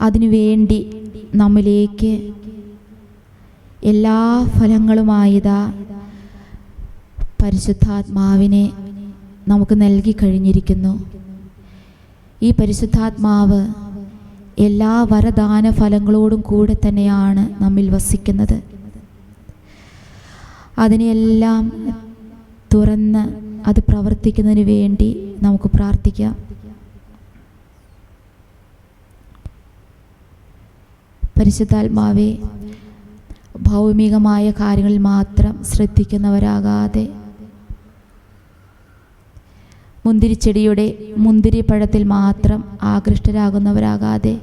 അതിനുവേണ്ടി നമ്മിലേക്ക് എല്ലാ ഫലങ്ങളുമായതാ പരിശുദ്ധാത്മാവിനെ നമുക്ക് നൽകി കഴിഞ്ഞിരിക്കുന്നു. ഈ പരിശുദ്ധാത്മാവ് എല്ലാ വരദാന ഫലങ്ങളോടും കൂടെ തന്നെയാണ് നമ്മിൽ വസിക്കുന്നത്. അതിനെല്ലാം തുറന്ന് അത് പ്രവർത്തിക്കുന്നതിന് വേണ്ടി നമുക്ക് പ്രാർത്ഥിക്കാം. പരിശുദ്ധാത്മാവേ, ഭൗമികമായ കാര്യങ്ങളിൽ മാത്രം ശ്രദ്ധിക്കുന്നവരാകാതെ, മുന്തിരിച്ചെടിയുടെ മുന്തിരിപ്പഴത്തിൽ മാത്രം ആകൃഷ്ടരാകുന്നവരാകാതെ,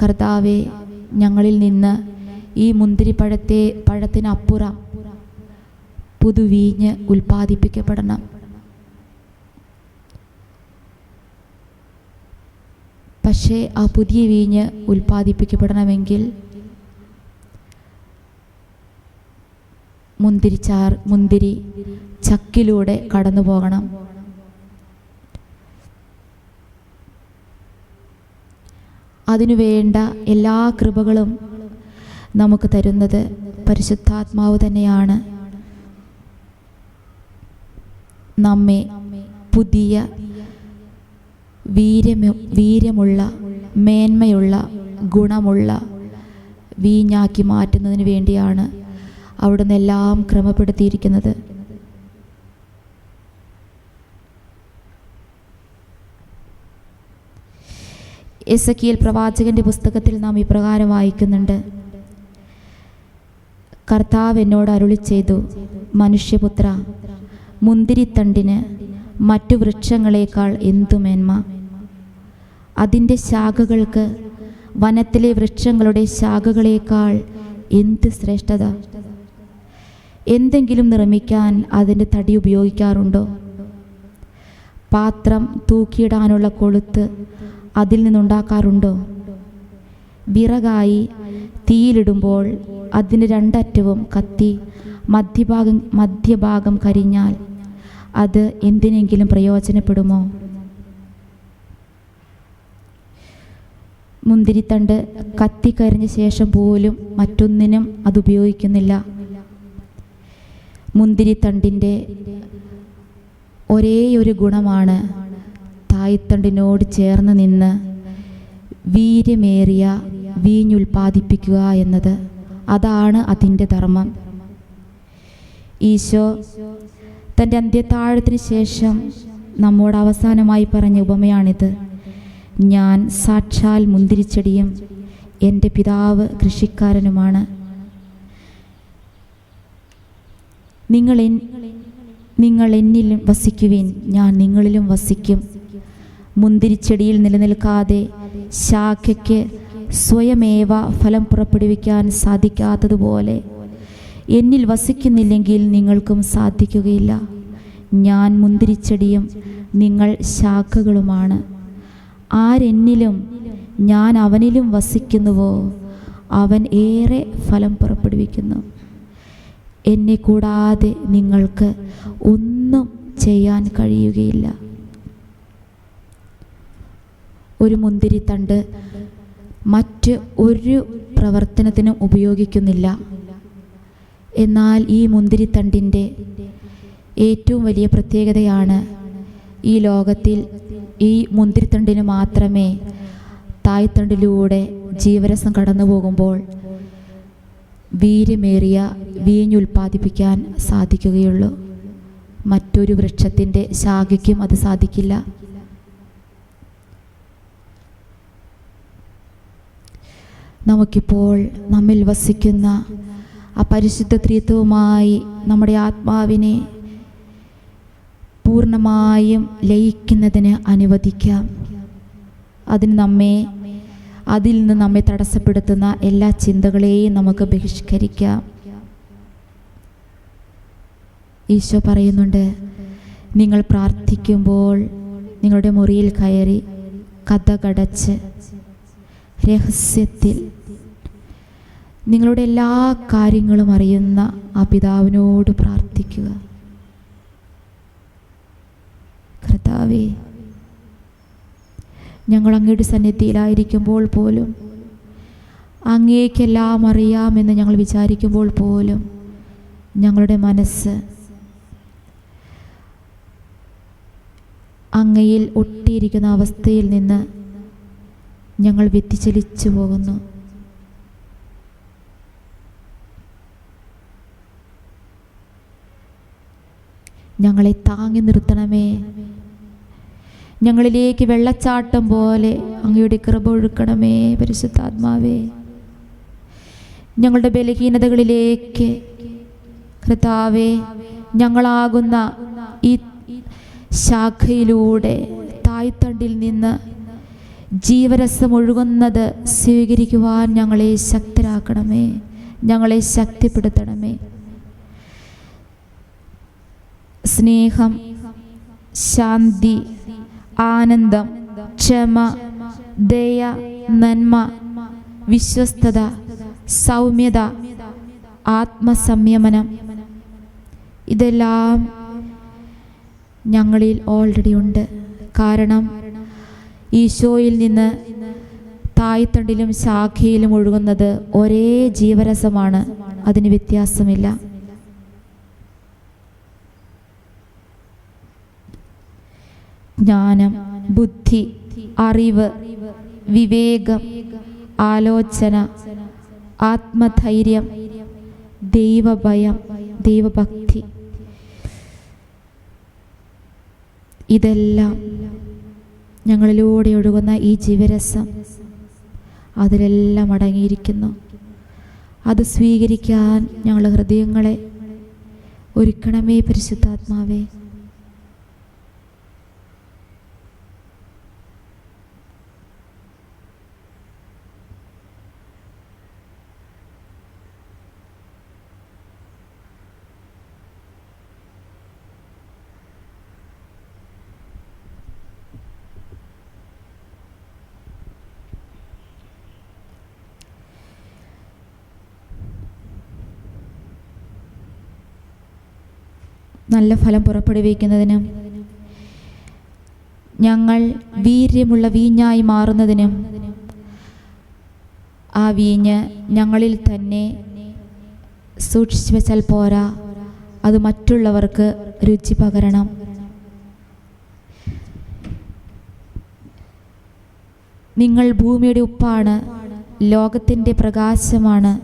കർത്താവേ, ഞങ്ങളിൽ നിന്ന് ഈ പഴത്തിനപ്പുറം പുതുവീഞ്ഞ് ഉൽപ്പാദിപ്പിക്കപ്പെടണം. പക്ഷേ ആ പുതിയ വീഞ്ഞ് ഉൽപ്പാദിപ്പിക്കപ്പെടണമെങ്കിൽ മുന്തിരി ചക്കിലൂടെ കടന്നു പോകണം. അതിനുവേണ്ട എല്ലാ കൃപകളും നമുക്ക് തരുന്നത് പരിശുദ്ധാത്മാവ് തന്നെയാണ്. നമ്മെ പുതിയ വീര്യമുള്ള മേന്മയുള്ള ഗുണമുള്ള വീഞ്ഞാക്കി മാറ്റുന്നതിന് വേണ്ടിയാണ് അവിടുന്ന് എല്ലാം ക്രമപ്പെടുത്തിയിരിക്കുന്നത്. എസെക്കിയേൽ പ്രവാചകന്റെ പുസ്തകത്തിൽ നാം ഇപ്രകാരം വായിക്കുന്നുണ്ട്: കർത്താവ് എന്നോട് അരുളി ചെയ്തു, മനുഷ്യപുത്ര, മുന്തിരിത്തണ്ടിന് മറ്റു വൃക്ഷങ്ങളെക്കാൾ എന്തു മേന്മ? അതിൻ്റെ ശാഖകൾക്ക് വനത്തിലെ വൃക്ഷങ്ങളുടെ ശാഖകളേക്കാൾ എന്ത് ശ്രേഷ്ഠത? എന്തെങ്കിലും നിർമ്മിക്കാൻ അതിൻ്റെ തടി ഉപയോഗിക്കാറുണ്ടോ? പാത്രം തൂക്കിയിടാനുള്ള കൊളുത്ത് അതിൽ നിന്നുണ്ടാക്കാറുണ്ടോ? വിറകായി തീയിലിടുമ്പോൾ അതിൻ്റെ രണ്ടറ്റവും കത്തി മധ്യഭാഗം കരിഞ്ഞാൽ അത് എന്തിനെങ്കിലും പ്രയോജനപ്പെടുമോ? മുന്തിരിത്തണ്ട് കത്തിക്കരിഞ്ഞ ശേഷം പോലും മറ്റൊന്നിനും അത് ഉപയോഗിക്കുന്നില്ല. മുന്തിരിത്തണ്ടിൻ്റെ ഒരേയൊരു ഗുണമാണ് തായ്തണ്ടിനോട് ചേർന്ന് നിന്ന് വീര്യമേറിയ വീഞ്ഞുൽപ്പാദിപ്പിക്കുക എന്നത്. അതാണ് അതിൻ്റെ ധർമ്മം. ഈശോ തൻ്റെ അന്ത്യത്താഴത്തിന് ശേഷം നമ്മോട് അവസാനമായി പറഞ്ഞ ഉപമയാണിത്: ഞാൻ സാക്ഷാൽ മുന്തിരിച്ചെടിയും എൻ്റെ പിതാവ് കൃഷിക്കാരനുമാണ്. നിങ്ങൾ എന്നിലും വസിക്കുവിൻ, ഞാൻ നിങ്ങളിലും വസിക്കും. മുന്തിരിച്ചെടിയിൽ നിലനിൽക്കാതെ ശാഖയ്ക്ക് സ്വയമേവ ഫലം പുറപ്പെടുവിക്കാൻ സാധിക്കാത്തതുപോലെ എന്നിൽ വസിക്കുന്നില്ലെങ്കിൽ നിങ്ങൾക്കും സാധിക്കുകയില്ല. ഞാൻ മുന്തിരിച്ചെടിയും നിങ്ങൾ ശാഖകളുമാണ്. ആരെന്നിലും ഞാൻ അവനിലും വസിക്കുന്നുവോ അവൻ ഏറെ ഫലം പുറപ്പെടുവിക്കുന്നു. എന്നെ കൂടാതെ നിങ്ങൾക്ക് ഒന്നും ചെയ്യാൻ കഴിയുകയില്ല. ഒരു മുന്തിരിത്തണ്ട് മറ്റ് ഒരു പ്രവർത്തനത്തിനും ഉപയോഗിക്കുന്നില്ല. എന്നാൽ ഈ മുന്തിരിത്തണ്ടിൻ്റെ ഏറ്റവും വലിയ പ്രത്യേകതയാണ്, ഈ ലോകത്തിൽ ഈ മുന്തിരിത്തണ്ടിന് മാത്രമേ തായ്തണ്ടിലൂടെ ജീവരസം കടന്നു പോകുമ്പോൾ വീര്യമേറിയ വീഞ്ഞുൽപ്പാദിപ്പിക്കാൻ സാധിക്കുകയുള്ളൂ. മറ്റൊരു വൃക്ഷത്തിൻ്റെ ശാഖയ്ക്കും അത് സാധിക്കില്ല. നമുക്കിപ്പോൾ നമ്മിൽ വസിക്കുന്ന ആ പരിശുദ്ധ ത്രിത്വവുമായി നമ്മുടെ ആത്മാവിനെ പൂർണ്ണമായും ലയിക്കുന്നതിന് അനുവദിക്കാം. അതിൽ നിന്ന് നമ്മെ തടസ്സപ്പെടുത്തുന്ന എല്ലാ ചിന്തകളെയും നമുക്ക് ബഹിഷ്കരിക്കാം. ഈശോ പറയുന്നുണ്ട്, നിങ്ങൾ പ്രാർത്ഥിക്കുമ്പോൾ നിങ്ങളുടെ മുറിയിൽ കയറി കതകടച്ച് രഹസ്യത്തിൽ നിങ്ങളുടെ എല്ലാ കാര്യങ്ങളും അറിയുന്ന ആ പിതാവിനോട് പ്രാർത്ഥിക്കുക. കർത്താവേ, ഞങ്ങൾ അങ്ങയുടെ സന്നിധിയിലായിരിക്കുമ്പോൾ പോലും, അങ്ങേക്കെല്ലാം അറിയാമെന്ന് ഞങ്ങൾ വിചാരിക്കുമ്പോൾ പോലും ഞങ്ങളുടെ മനസ്സ് അങ്ങയിൽ ഒട്ടിയിരിക്കുന്ന അവസ്ഥയിൽ നിന്ന് ഞങ്ങൾ വ്യതിചലിച്ചു പോകുന്നു. ഞങ്ങളെ താങ്ങി നിർത്തണമേ. ഞങ്ങളിലേക്ക് വെള്ളച്ചാട്ടം പോലെ അങ്ങയുടെ കൃപ ഒഴുക്കണമേ പരിശുദ്ധാത്മാവേ. ഞങ്ങളുടെ ബലഹീനതകളിലേക്ക് കർത്താവേ, ഞങ്ങളാകുന്ന ഈ ശാഖയിലൂടെ തായ്തണ്ടിൽ നിന്ന് ജീവരസം ഒഴുകുന്നത് സ്വീകരിക്കുവാൻ ഞങ്ങളെ ശക്തരാക്കണമേ, ഞങ്ങളെ ശക്തിപ്പെടുത്തണമേ. സ്നേഹം, ശാന്തി, ആനന്ദം, ക്ഷമ, ദയ, നന്മ, വിശ്വസ്തത, സൗമ്യത, ആത്മസംയമനം, ഇതെല്ലാം ഞങ്ങളിൽ ഓൾറെഡി ഉണ്ട്. കാരണം ഈശോയിൽ നിന്ന് തായ്തണ്ടിലും ശാഖയിലും ഒഴുകുന്നത് ഒരേ ജീവരസമാണ്, അതിന് വ്യത്യാസമില്ല. ജ്ഞാനം, ബുദ്ധി, അറിവ്, വിവേകം, ആലോചന, ആത്മധൈര്യം, ദൈവഭയം, ദൈവഭക്തി, ഇതെല്ലാം ഞങ്ങളിലൂടെ ഒഴുകുന്ന ഈ ജീവരസം അതിലെല്ലാം അടങ്ങിയിരിക്കുന്നു. അത് സ്വീകരിക്കാൻ ഞങ്ങളുടെ ഹൃദയങ്ങളെ ഒരുക്കണമേ പരിശുദ്ധാത്മാവേ. നല്ല ഫലം പുറപ്പെടുവിക്കുന്നതിനും ഞങ്ങൾ വീര്യമുള്ള വീഞ്ഞായി മാറുന്നതിനും ആ വീഞ്ഞ് ഞങ്ങളിൽ തന്നെ സൂക്ഷിച്ചു വെച്ചാൽ പോരാ, അത് മറ്റുള്ളവർക്ക് രുചി പകരണം. നിങ്ങൾ ഭൂമിയുടെ ഉപ്പാണ്, ലോകത്തിൻ്റെ പ്രകാശമാണ്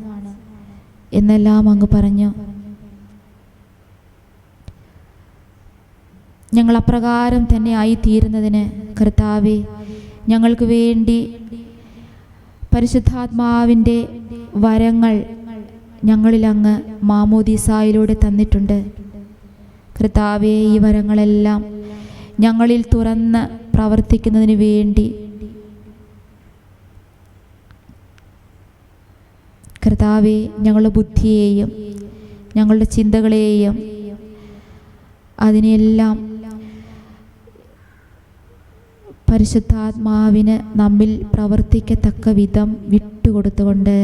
എന്നെല്ലാം അങ്ങ് പറഞ്ഞു. ഞങ്ങൾ അപ്രകാരം തന്നെ ആയിത്തീരുന്നതിന് കർത്താവേ, ഞങ്ങൾക്ക് വേണ്ടി പരിശുദ്ധാത്മാവിൻ്റെ വരങ്ങൾ ഞങ്ങളിൽ അങ്ങ് മാമോദീസായിലൂടെ തന്നിട്ടുണ്ട്. കർത്താവേ, ഈ വരങ്ങളെല്ലാം ഞങ്ങളിൽ തുറന്ന് പ്രവർത്തിക്കുന്നതിന് വേണ്ടി കർത്താവേ, ഞങ്ങളുടെ ബുദ്ധിയെയും ഞങ്ങളുടെ ചിന്തകളെയും അതിനെല്ലാം പരിശുദ്ധാത്മാവിന് നമ്മിൽ പ്രവർത്തിക്കത്തക്ക വിധം വിട്ടുകൊടുത്തുകൊണ്ട്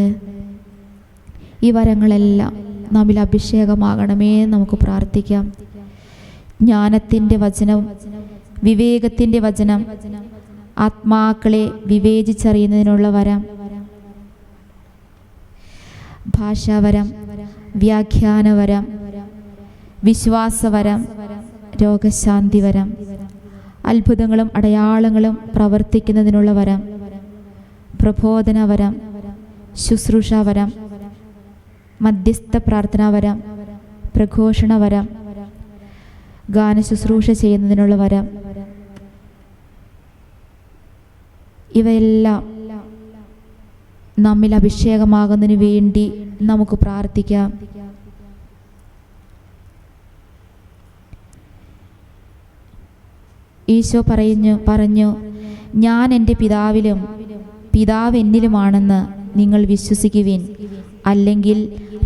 ഈ വരങ്ങളെല്ലാം നമ്മിൽ അഭിഷേകമാകണമേ നമുക്ക് പ്രാർത്ഥിക്കാം. ജ്ഞാനത്തിൻ്റെ വചനം, വിവേകത്തിൻ്റെ വചനം, ആത്മാക്കളെ വിവേചിച്ചറിയുന്നതിനുള്ള വരം, ഭാഷാവരം, വ്യാഖ്യാനവരം, വിശ്വാസവരം, രോഗശാന്തിവരം, അത്ഭുതങ്ങളും അടയാളങ്ങളും പ്രവർത്തിക്കുന്നതിനുള്ള വരം, പ്രബോധനവരം, ശുശ്രൂഷാവരം, മധ്യസ്ഥ പ്രാർത്ഥനാവരം, പ്രഘോഷണവരം, ഗാനശുശ്രൂഷ ചെയ്യുന്നതിനുള്ള വരം, ഇവയെല്ലാം നമ്മിൽ അഭിഷേകമാകുന്നതിന് വേണ്ടി നമുക്ക് പ്രാർത്ഥിക്കാം. ഈശോ പറഞ്ഞു, ഞാൻ എൻ്റെ പിതാവിലും പിതാവ് എന്നിലുമാണെന്ന് നിങ്ങൾ വിശ്വസിക്കുവിൻ, അല്ലെങ്കിൽ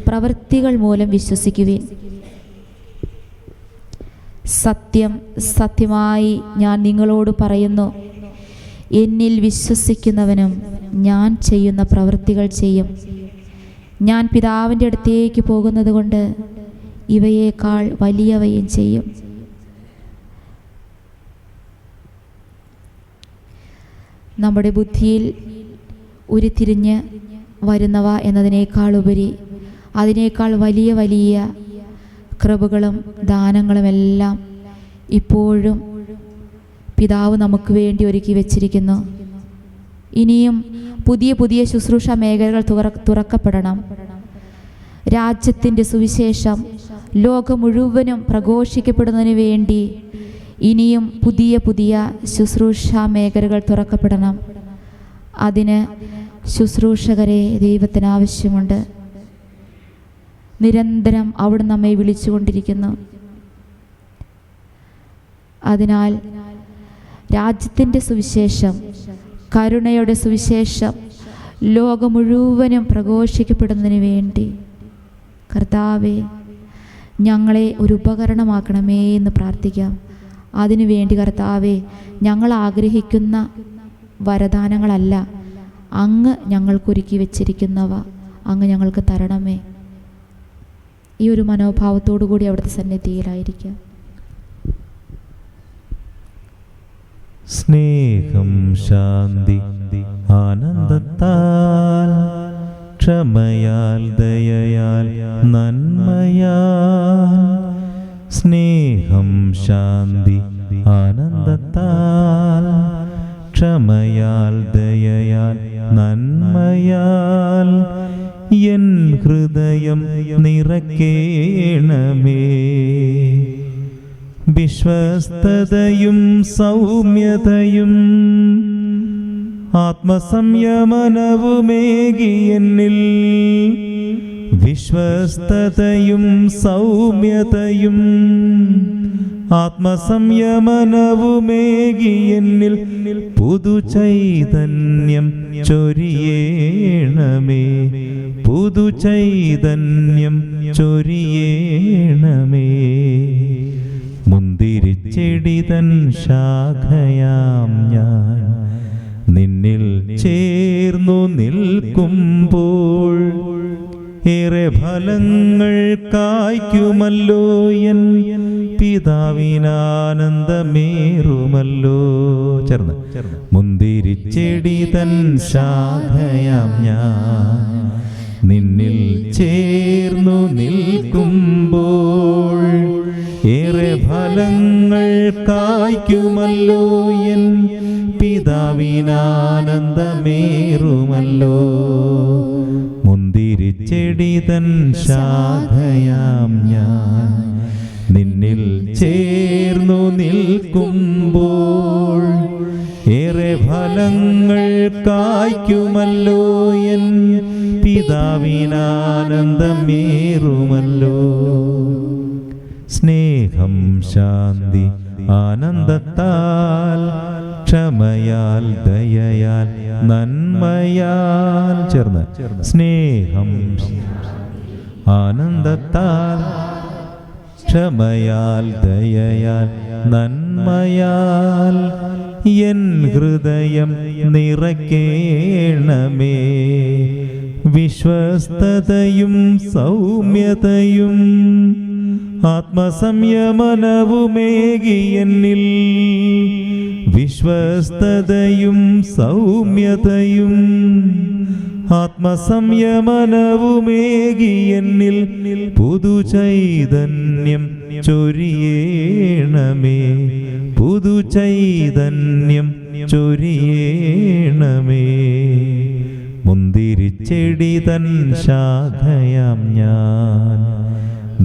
പ്രവൃത്തികൾ മൂലം വിശ്വസിക്കുവിൻ. സത്യം സത്യമായി ഞാൻ നിങ്ങളോട് പറയുന്നു, എന്നിൽ വിശ്വസിക്കുന്നവനും ഞാൻ ചെയ്യുന്ന പ്രവൃത്തികൾ ചെയ്യും. ഞാൻ പിതാവിൻ്റെ അടുത്തേക്ക് പോകുന്നത് കൊണ്ട് ഇവയേക്കാൾ വലിയവയും ചെയ്യും. നമ്മുടെ ബുദ്ധിയിൽ ഉരുത്തിരിഞ്ഞ് വരുന്നവ എന്നതിനേക്കാളുപരി അതിനേക്കാൾ വലിയ വലിയ കൃപകളും ദാനങ്ങളുമെല്ലാം ഇപ്പോഴും പിതാവ് നമുക്ക് വേണ്ടി ഒരുക്കി വച്ചിരിക്കുന്നു. ഇനിയും പുതിയ പുതിയ ശുശ്രൂഷ മേഖലകൾ തുറക്കപ്പെടണം. രാജ്യത്തിൻ്റെ സുവിശേഷം ലോകം മുഴുവനും പ്രഘോഷിക്കപ്പെടുന്നതിന് വേണ്ടി ഇനിയും പുതിയ പുതിയ ശുശ്രൂഷ മേഖലകൾ തുറക്കപ്പെടണം. അതിന് ശുശ്രൂഷകരെ ദൈവത്തിന് ആവശ്യമുണ്ട്. നിരന്തരം അവിടുന്ന് നമ്മെ വിളിച്ചുകൊണ്ടിരിക്കുന്നു. അതിനാൽ രാജ്യത്തിൻ്റെ സുവിശേഷം, കരുണയുടെ സുവിശേഷം ലോകം മുഴുവനും പ്രഘോഷിക്കപ്പെടുന്നതിന് വേണ്ടി കർത്താവേ, ഞങ്ങളെ ഒരു ഉപകരണമാക്കണമേ എന്ന് പ്രാർത്ഥിക്കാം. അതിനുവേണ്ടി കർത്താവേ, ഞങ്ങൾ ആഗ്രഹിക്കുന്ന വരദാനങ്ങളല്ല, അങ്ങ് ഞങ്ങൾക്കൊരുക്കി വച്ചിരിക്കുന്നവ അങ്ങ് ഞങ്ങൾക്ക് തരണമേ. ഈ ഒരു മനോഭാവത്തോടു കൂടി അവിടുത്തെ സന്നിധിയിലായിരിക്കാം. സ്നേഹം, ശാന്തി, ആനന്ദത്താൽ, ക്ഷമയാൽ, ദയയാൽ, നന്മയാൽ. സ്നേഹം, ശാന്തി, ആനന്ദത്താൽ, ക്ഷമയാൽ, ദയയാൽ, നന്മയാൽ എൻ ഹൃദയം നിറയ്ക്കേണമേ. വിശ്വസ്തതയും സൗമ്യതയും ആത്മസംയമനവുമേകി എന്നിൽ. വിശ്വസ്തതയും സൗമ്യതയും ആത്മസംയമനവുമേകി എന്നിൽ പുതുചൈതന്യം ചൊരിയേണമേ. പുതുചൈതന്യം ചൊരിയേണമേ. മുന്തിരിച്ചെടിതൻ ശാഖയാം ഞാൻ നിന്നിൽ ചേർന്നു നിൽക്കുമ്പോൾ ഏറെ ഫലങ്ങൾ കായ്ക്കുമല്ലോ. എൻ പിതാവിനാനന്ദമേറുമല്ലോ. ചേർന്ന് മുന്തിരിച്ചെടിതൻ ശാഖയാം ഞാൻ നിന്നിൽ ചേർന്നു നിൽക്കുമ്പോൾ ഏറെ ഫലങ്ങൾ കായ്ക്കുമല്ലോ. എൻ പിതാവിനാനന്ദമേറുമല്ലോ. മുന്തിരിച്ചെടിതൻ ശാഖയാം ഞാൻ നിന്നിൽ ചേർന്നു നിൽക്കുമ്പോൾ ഏറെ ഫലങ്ങൾ കായ്ക്കുമല്ലോ. എൻ പിതാവിനാനന്ദമേറുമല്ലോ. സ്നേഹം, ശാന്തി, ആനന്ദത്താൽ, ക്ഷമയാൽ, ദയയാൽ, നന്മയാൽ. ചേർന്ന് സ്നേഹം, ആനന്ദത്താൽ, ക്ഷമയാൽ, ദയയാൽ, നന്മയാൽ എൻ ഹൃദയം നിറയ്ക്കേണമേ. വിശ്വസ്തതയും സൗമ്യതയും ആത്മസംയമനവുമേകി എന്നിൽ. വിശ്വസ്തതയും സൗമ്യതയും ആത്മസംയമനവുമേകി എന്നിൽ പുതുചൈതന്യം ചൊരിയേണമേ. പുതുചൈതന്യം ചൊരിയേണമേ. മുന്തിരിച്ചെടിതൻ ശാഖയാം ഞാൻ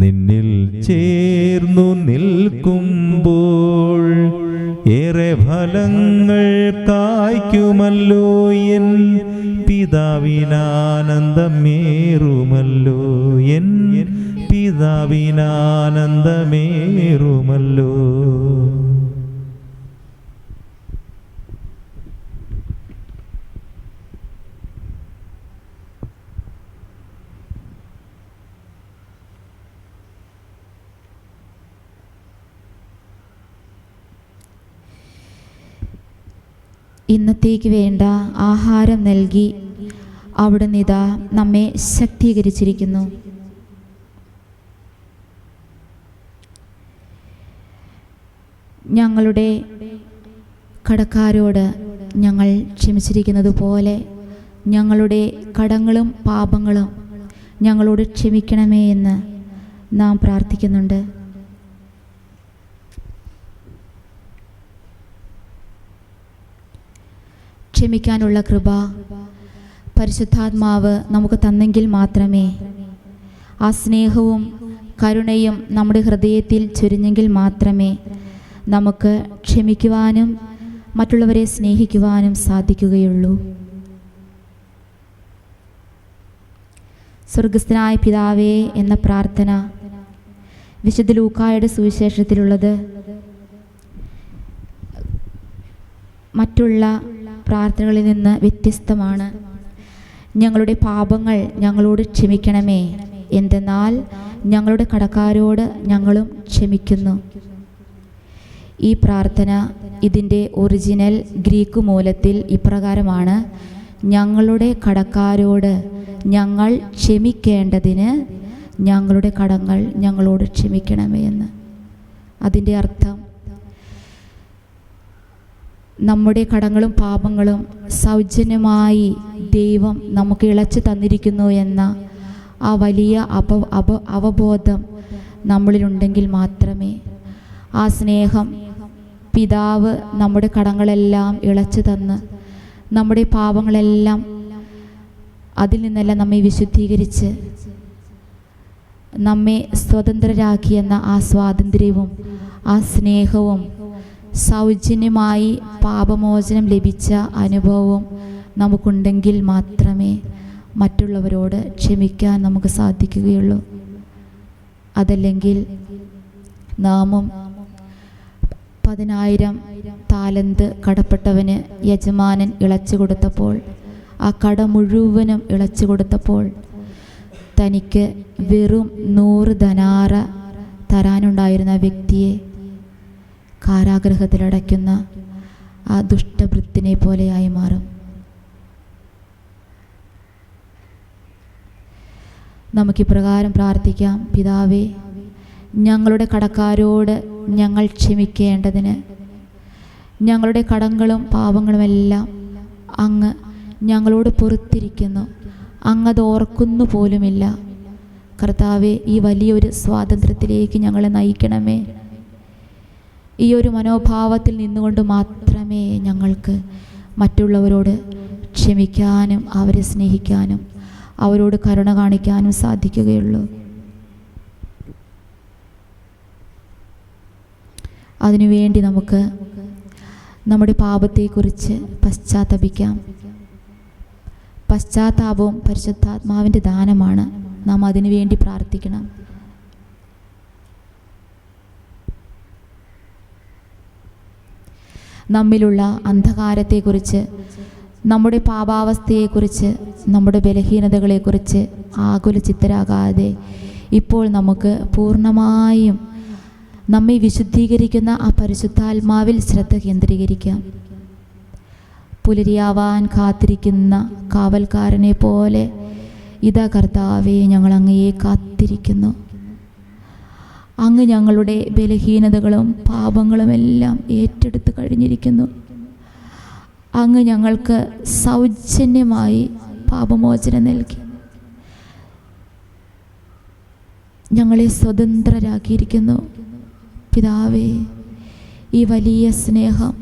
നിന്നിൽ ചേർന്നു നിൽക്കുമ്പോൾ ഏറെ ഫലങ്ങൾ കായ്ക്കുമല്ലോ. എൻ പിതാവിനാനന്ദമേറുമല്ലോ. എൻ പിതാവിനാനന്ദമേറുമല്ലോ. ഇന്നത്തേക്ക് വേണ്ട ആഹാരം നൽകി അവിടുന്ന് ഇതാ നമ്മെ ശക്തീകരിച്ചിരിക്കുന്നു. ഞങ്ങളുടെ കടക്കാരോട് ഞങ്ങൾ ക്ഷമിച്ചിരിക്കുന്നത് പോലെ ഞങ്ങളുടെ കടങ്ങളും പാപങ്ങളും ഞങ്ങളോട് ക്ഷമിക്കണമേ എന്ന് നാം പ്രാർത്ഥിക്കുന്നുണ്ട്. ക്ഷമിക്കാനുള്ള കൃപ പരിശുദ്ധാത്മാവ് നമുക്ക് തന്നെങ്കിൽ മാത്രമേ, ആ സ്നേഹവും കരുണയും നമ്മുടെ ഹൃദയത്തിൽ ചൊരിഞ്ഞെങ്കിൽ മാത്രമേ നമുക്ക് ക്ഷമിക്കുവാനും മറ്റുള്ളവരെ സ്നേഹിക്കുവാനും സാധിക്കുകയുള്ളൂ. സ്വർഗസ്ഥനായ പിതാവേ എന്ന പ്രാർത്ഥന വിശുദ്ധ ലൂക്കായുടെ സുവിശേഷത്തിലുള്ളത് മറ്റുള്ള പ്രാർത്ഥനകളിൽ നിന്ന് വ്യത്യസ്തമാണ്. ഞങ്ങളുടെ പാപങ്ങൾ ഞങ്ങളോട് ക്ഷമിക്കണമേ, എന്തെന്നാൽ ഞങ്ങളുടെ കടക്കാരോട് ഞങ്ങളും ക്ഷമിക്കുന്നു. ഈ പ്രാർത്ഥന ഇതിൻ്റെ ഒറിജിനൽ ഗ്രീക്ക് മൂലത്തിൽ ഇപ്രകാരമാണ്: ഞങ്ങളുടെ കടക്കാരോട് ഞങ്ങൾ ക്ഷമിക്കേണ്ടതിന് ഞങ്ങളുടെ കടങ്ങൾ ഞങ്ങളോട് ക്ഷമിക്കണമേ എന്ന്. അതിൻ്റെ അർത്ഥം നമ്മുടെ കടങ്ങളും പാപങ്ങളും സൗജന്യമായി ദൈവം നമുക്ക് ഇളച്ചു തന്നിരിക്കുന്നു എന്ന ആ വലിയ അവബോധം നമ്മളിലുണ്ടെങ്കിൽ മാത്രമേ ആ സ്നേഹം പിതാവ് നമ്മുടെ കടങ്ങളെല്ലാം ഇളച്ചു തന്ന് നമ്മുടെ പാപങ്ങളെല്ലാം അതിൽ നിന്നെല്ലാം നമ്മെ വിശുദ്ധീകരിച്ച് നമ്മെ സ്വതന്ത്രരാക്കിയെന്ന ആ സ്വാതന്ത്ര്യവും ആ സ്നേഹവും സൗജന്യമായി പാപമോചനം ലഭിച്ച അനുഭവവും നമുക്കുണ്ടെങ്കിൽ മാത്രമേ മറ്റുള്ളവരോട് ക്ഷമിക്കാൻ നമുക്ക് സാധിക്കുകയുള്ളൂ. അതല്ലെങ്കിൽ നാമും 10,000 താലന്ത് കടപ്പെട്ടവന് യജമാനൻ ഇളച്ചു കൊടുത്തപ്പോൾ, ആ കട മുഴുവനും ഇളച്ചു കൊടുത്തപ്പോൾ തനിക്ക് വെറും 100 ധനാറ തരാനുണ്ടായിരുന്ന വ്യക്തിയെ കാരാഗൃഹത്തിലടയ്ക്കുന്ന ആ ദുഷ്ടഭൃത്തിനെ പോലെയായി മാറും. നമുക്കിപ്രകാരം പ്രാർത്ഥിക്കാം: പിതാവേ, ഞങ്ങളുടെ കടക്കാരോട് ഞങ്ങൾ ക്ഷമിക്കേണ്ടതിന് ഞങ്ങളുടെ കടങ്ങളും പാപങ്ങളുമെല്ലാം അങ്ങ് ഞങ്ങളോട് പൊറുത്തിരിക്കുന്നു, അങ്ങത് ഓർക്കുന്നു പോലുമില്ല. കർത്താവേ, ഈ വലിയൊരു സ്വാതന്ത്ര്യത്തിലേക്ക് ഞങ്ങളെ നയിക്കണമേ. ഈ ഒരു മനോഭാവത്തിൽ നിന്നുകൊണ്ട് മാത്രമേ ഞങ്ങൾക്ക് മറ്റുള്ളവരോട് ക്ഷമിക്കാനും അവരെ സ്നേഹിക്കാനും അവരോട് കരുണ കാണിക്കാനും സാധിക്കുകയുള്ളൂ. അതിനുവേണ്ടി നമുക്ക് നമ്മുടെ പാപത്തെക്കുറിച്ച് പശ്ചാത്തപിക്കാം. പശ്ചാത്താപവും പരിശുദ്ധാത്മാവിൻ്റെ ദാനമാണ്. നാം അതിനു വേണ്ടി പ്രാർത്ഥിക്കണം. നമ്മിലുള്ള അന്ധകാരത്തെക്കുറിച്ച്, നമ്മുടെ പാപാവസ്ഥയെക്കുറിച്ച്, നമ്മുടെ ബലഹീനതകളെക്കുറിച്ച് ആകുല ചിത്തരാകാതെ ഇപ്പോൾ നമുക്ക് പൂർണ്ണമായും നമ്മെ വിശുദ്ധീകരിക്കുന്ന ആ പരിശുദ്ധാത്മാവിൽ ശ്രദ്ധ കേന്ദ്രീകരിക്കാം. പുലരിയാവാൻ കാത്തിരിക്കുന്ന കാവൽക്കാരനെ പോലെ ഇതാ കർത്താവേ, ഞങ്ങൾ അങ്ങയെ കാത്തിരിക്കുന്നു. അങ്ങ് ഞങ്ങളുടെ ബലഹീനതകളും പാപങ്ങളുമെല്ലാം ഏറ്റെടുത്ത് കഴിഞ്ഞിരിക്കുന്നു. അങ്ങ് ഞങ്ങൾക്ക് സൗജന്യമായി പാപമോചനം നൽകി ഞങ്ങളെ സ്വതന്ത്രരാക്കിയിരിക്കുന്നു. പിതാവേ, ഈ വലിയ സ്നേഹം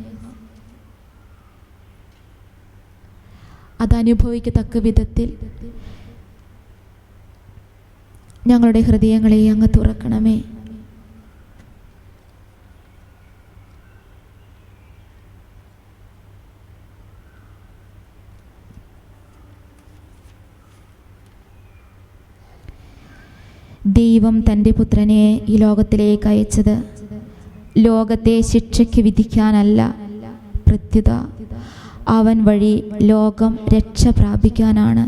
അതനുഭവിക്കത്തക്ക വിധത്തിൽ ഞങ്ങളുടെ ഹൃദയങ്ങളെ അങ്ങ് തുറക്കണമേ. ദൈവം തൻ്റെ പുത്രനെ ഈ ലോകത്തിലേക്ക് അയച്ചത് ലോകത്തെ ശിക്ഷയ്ക്ക് വിധിക്കാനല്ല, പ്രത്യുത അവൻ വഴി ലോകം രക്ഷ പ്രാപിക്കാനാണ്.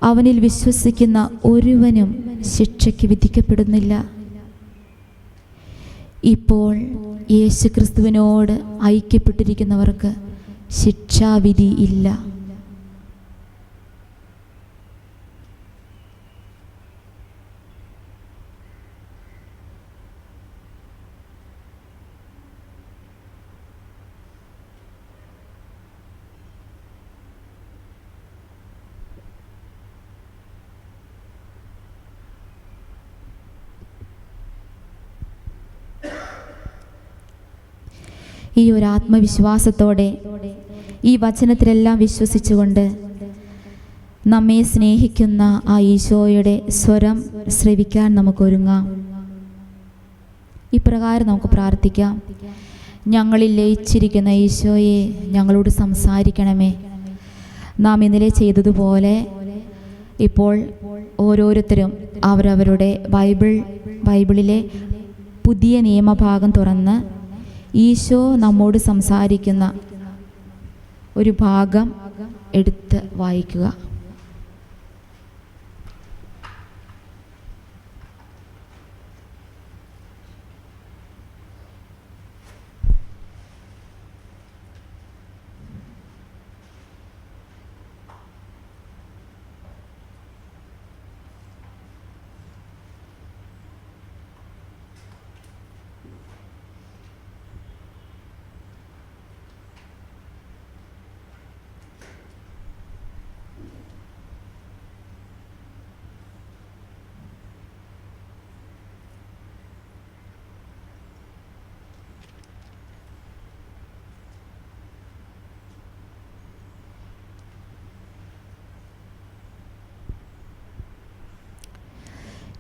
അവനിൽ വിശ്വസിക്കുന്ന ഒരുവനും ശിക്ഷയ്ക്ക് വിധിക്കപ്പെടുന്നില്ല. ഇപ്പോൾ യേശുക്രിസ്തുവിനോട് ഐക്യപ്പെട്ടിരിക്കുന്നവർക്ക് ശിക്ഷാവിധി ഇല്ല. ഈ ഒരു ആത്മവിശ്വാസത്തോടെ ഈ വചനത്തിലെല്ലാം വിശ്വസിച്ചുകൊണ്ട് നമ്മെ സ്നേഹിക്കുന്ന ആ ഈശോയുടെ സ്വരം ശ്രവിക്കാൻ നമുക്കൊരുങ്ങാം. ഇപ്രകാരം നമുക്ക് പ്രാർത്ഥിക്കാം. ഞങ്ങളിൽ ലയിച്ചിരിക്കുന്ന ഈശോയെ, ഞങ്ങളോട് സംസാരിക്കണമേ. നാം ഇന്നലെ ചെയ്തതുപോലെ ഇപ്പോൾ ഓരോരുത്തരും അവരവരുടെ ബൈബിളിലെ പുതിയ നിയമഭാഗം തുറന്ന് ഈശോ നമ്മോട് സംസാരിക്കുന്ന ഒരു ഭാഗം എടുത്ത് വായിക്കുക.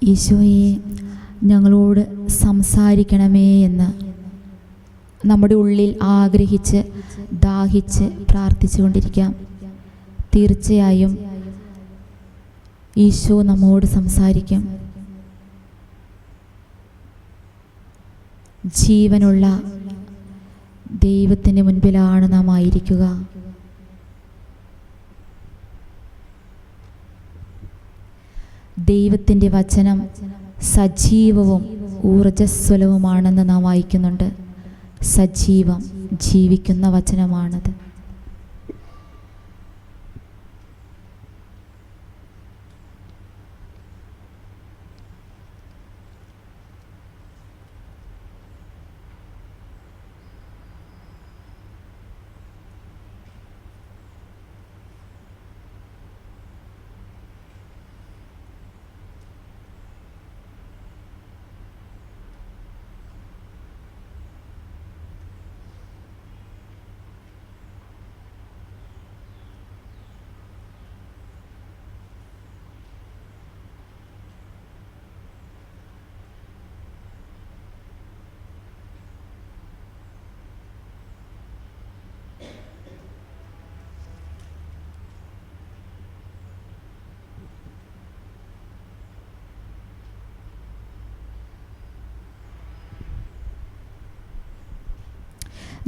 ഈശോയെ, ഞങ്ങളോട് സംസാരിക്കണമേ എന്ന് നമ്മുടെ ഉള്ളിൽ ആഗ്രഹിച്ച് ദാഹിച്ച് പ്രാർത്ഥിച്ചു കൊണ്ടിരിക്കാം. തീർച്ചയായും ഈശോ നമ്മോട് സംസാരിക്കും. ജീവനുള്ള ദൈവത്തിൻ്റെ മുൻപിലാണ് നാം ആയിരിക്കുക. ദൈവത്തിൻ്റെ വചനം സജീവവും ഊർജ്ജസ്വലവുമാണെന്ന് നാം വായിക്കുന്നുണ്ട്. സജീവം, ജീവിക്കുന്ന വചനമാണത്.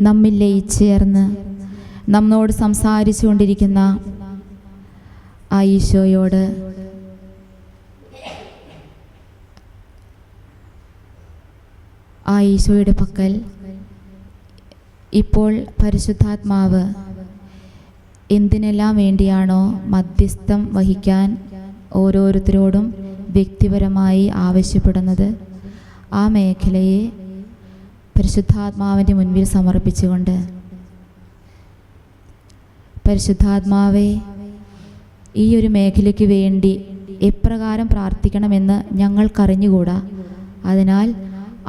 നമ്മിൽ ലയിച്ചേർന്ന് നമ്മോട് സംസാരിച്ചു കൊണ്ടിരിക്കുന്ന ആ ഈശോയോട് ആ ഈശോയുടെ പക്കൽ ഇപ്പോൾ പരിശുദ്ധാത്മാവ് എന്തിനെല്ലാം വേണ്ടിയാണോ മധ്യസ്ഥം വഹിക്കാൻ ഓരോരുത്തരോടും വ്യക്തിപരമായി ആവശ്യപ്പെടുന്നത്, ആ മേഖലയെ പരിശുദ്ധാത്മാവിൻ്റെ മുൻപിൽ സമർപ്പിച്ചുകൊണ്ട്, പരിശുദ്ധാത്മാവെ, ഈ ഒരു മേഖലയ്ക്ക് വേണ്ടി എപ്രകാരം പ്രാർത്ഥിക്കണമെന്ന് ഞങ്ങൾക്കറിഞ്ഞുകൂടാ, അതിനാൽ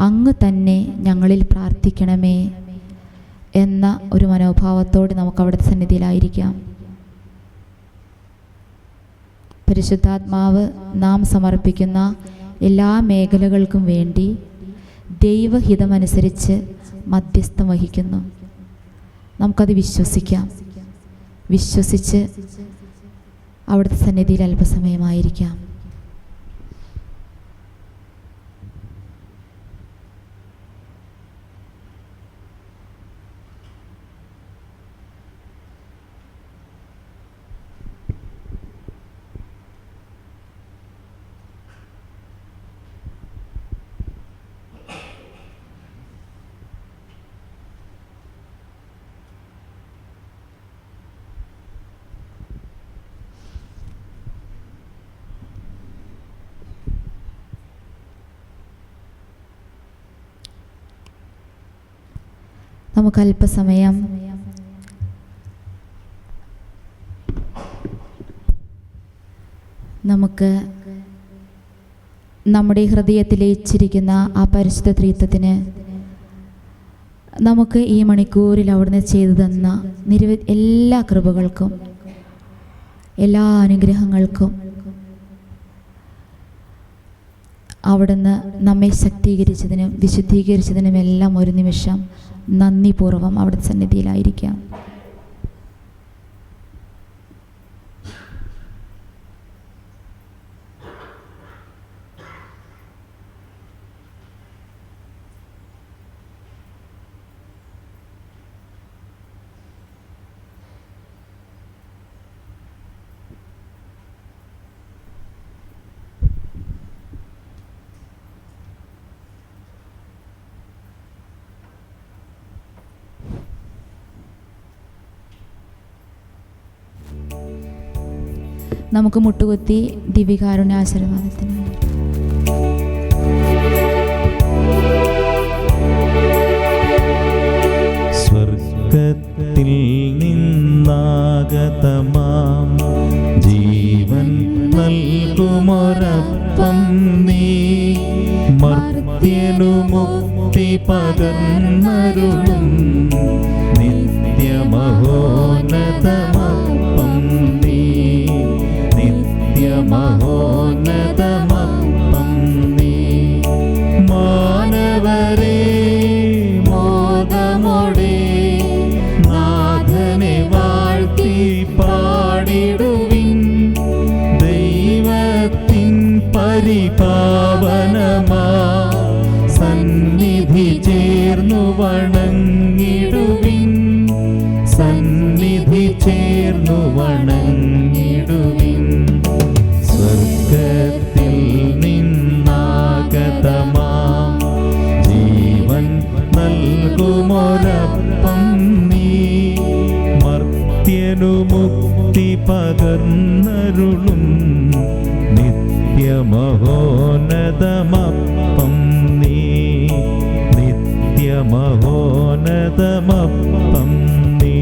അങ്ങ് തന്നെ ഞങ്ങളിൽ പ്രാർത്ഥിക്കണമേ എന്ന ഒരു മനോഭാവത്തോടെ നമുക്ക് അവിടുത്തെ സന്നിധിയിലായിരിക്കാം. പരിശുദ്ധാത്മാവ് നാം സമർപ്പിക്കുന്ന എല്ലാ മേഖലകൾക്കും വേണ്ടി ദൈവഹിതമനുസരിച്ച് മധ്യസ്ഥം വഹിക്കുന്നു. നമുക്കത് വിശ്വസിക്കാം. വിശ്വസിച്ച് അവിടുത്തെ സന്നിധിയിൽ അല്പസമയമായിരിക്കാം. നമുക്ക് അല്പസമയം നമുക്ക് നമ്മുടെ ഹൃദയത്തിൽ ലയിച്ചിരിക്കുന്ന ആ പരിശുദ്ധ ത്രിത്വത്തിന് നമുക്ക് ഈ മണിക്കൂറിൽ അവിടുന്ന് ചെയ്തു തന്ന നിരവധി എല്ലാ കൃപകൾക്കും എല്ലാ അനുഗ്രഹങ്ങൾക്കും അവിടുന്ന് നമ്മെ ശക്തീകരിച്ചതിനും വിശുദ്ധീകരിച്ചതിനും എല്ലാം ഒരു നിമിഷം നന്ദിപൂർവ്വം അവിടുത്തെ സന്നിധിയിലായിരിക്കാം. നമുക്ക് മുട്ടുകുത്തി ദിവ്യകാരുണ്യ ആശീർവാദത്തിനായി. സ്വർഗത്തിൽ നിന്നാഗതമാം ജീവൻ നൽകുമൊരപ്പം നീ, മർത്യനു മുക്തി പകർന്നരുളും നിത്യമഹോന്നതമപ്പം നീ, നിത്യമഹോന്നതമപ്പം നീ. മാനവരേ മോദമോടെ നാഥനെ വാഴ്ത്തി പാടിടുവിൻ, ദൈവത്തിൻ പരിപാവനമാ സന്നിധി ചേർന്നു വണങ്ങിടുവിൻ, സന്നിധി ചേർന്നു വണങ്ങിടുവിൻ. സ്വർഗത്തിൽ നിന്നാഗതമാം ജീവൻ നൽകുമൊരപ്പം നീ, മർത്യനു മുക്തി പകർന്നരുളും നിത്യമഹോന്നതമപ്പം നീ, നിത്യമഹോന്നതമപ്പം നീ.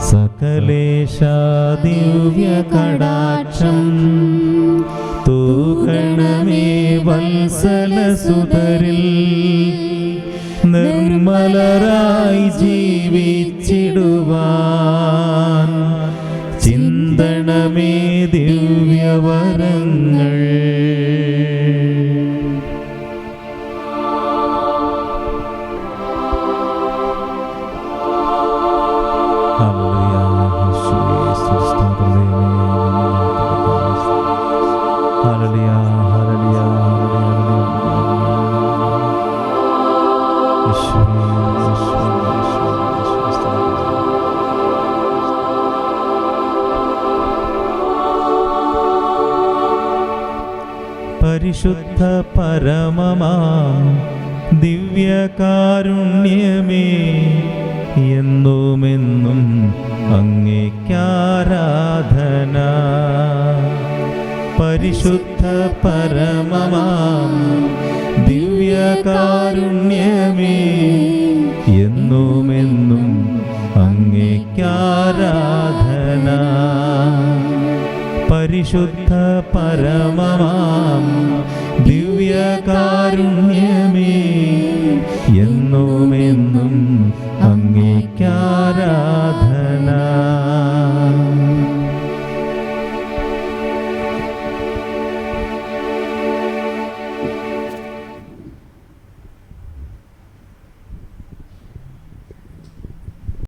സകലേശാ ദിവ്യകടാക്ഷം തൂകണമേ വത്സലസുതരിൽ, നിർമ്മലരായി ജീവിച്ചിടുവാൻ ചിന്തണമേ ദിവ്യവരങ്ങൾ. പരിശുദ്ധ പരമമാം ദിവ്യകാരുണ്യമേ, എന്നുമെന്നും അങ്ങേക്കാരാധന. പരിശുദ്ധ പരമമാം ദിവ്യകാരുണ്യമേ, എന്നുമെന്നും അങ്ങേക്കാരാധന. പരിശുദ്ധ പരമമാം